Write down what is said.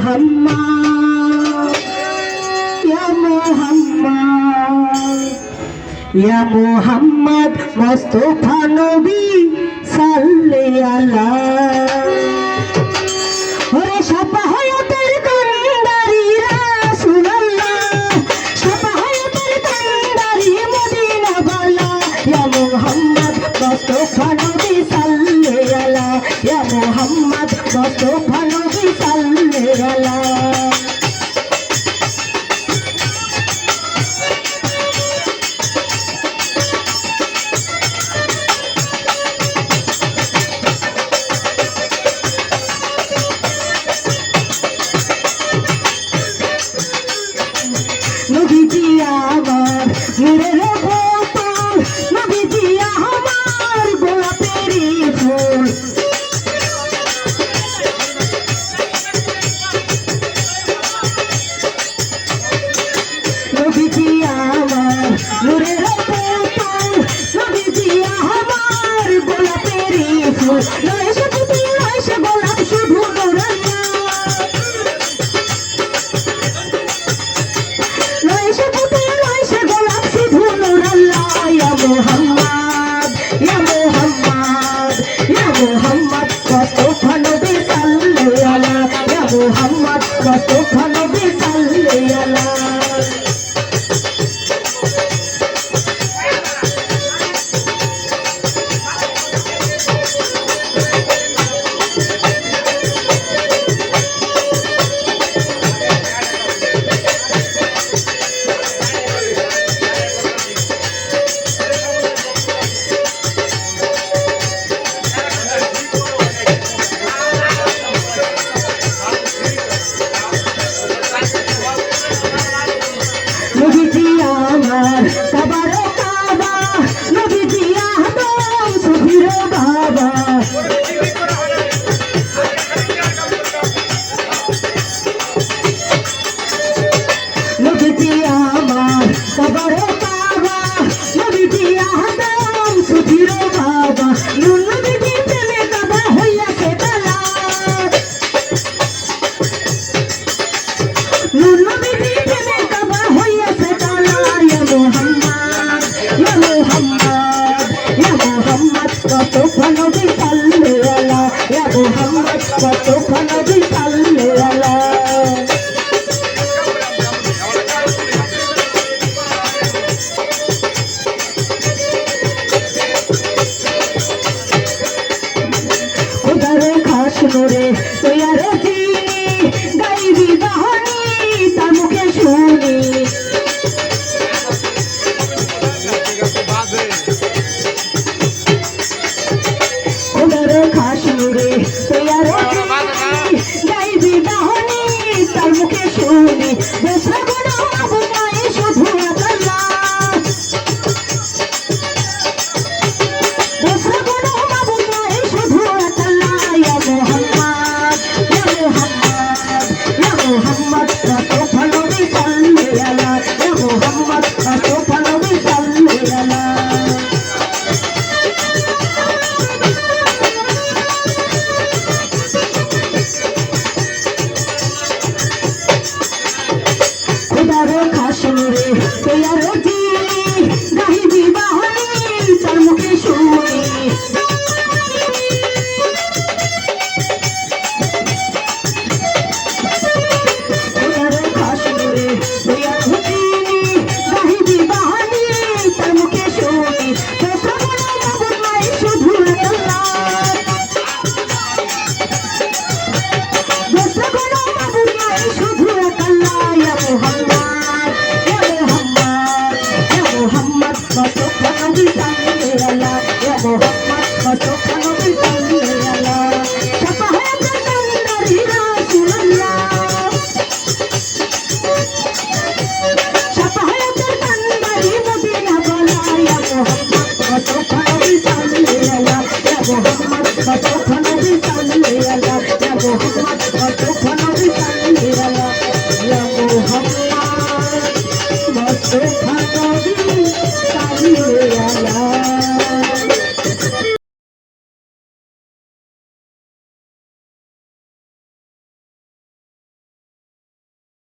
Muhammad, ya Muhammad, ya Muhammad, Mustafa Nabi salli ala. Ore shafahayater kandari Rasulullah, shafahayater kandari Madina wala, ya Muhammad, Mustafa Nabi salli ala, ya Muhammad, Mustafa Nabi salli ala. নবীজি আমার নূরের বোতল, নবীজি আমার গোলাপেরই ফুল। নবীজি আমার নূরের বোতল, নবীজি আমার গোলাপেরই ফুল। নয় সে পুতুল নয় সে গোলাপ, শুধু নূরাল্লাহ। Muhammad, ya Muhammad, ya Muhammad, Mustafa Nabi salli ala, ya Muhammad, Mustafa Nabi salli ala. নবীজি আমার সবার কাবা, নবীজি আদম সুফির বাবা। নবীজি আমার সবার কাবা, নবীজি আদম সুফির বাবা। নবীজি প্রেমে কাবা হইয়াছে তালা, নবীজি প্রেমে কাবা হইয়াছে তালা। ইয়া মুহাম্মদ, ইয়া মুহাম্মদ, ইয়া মুহাম্মদ, মুস্তাফা নবী সাল্লি আলা, ইয়া মুহাম্মদ, মুস্তাফা নবী সাল্লি আলা। খোদার খাস নূরে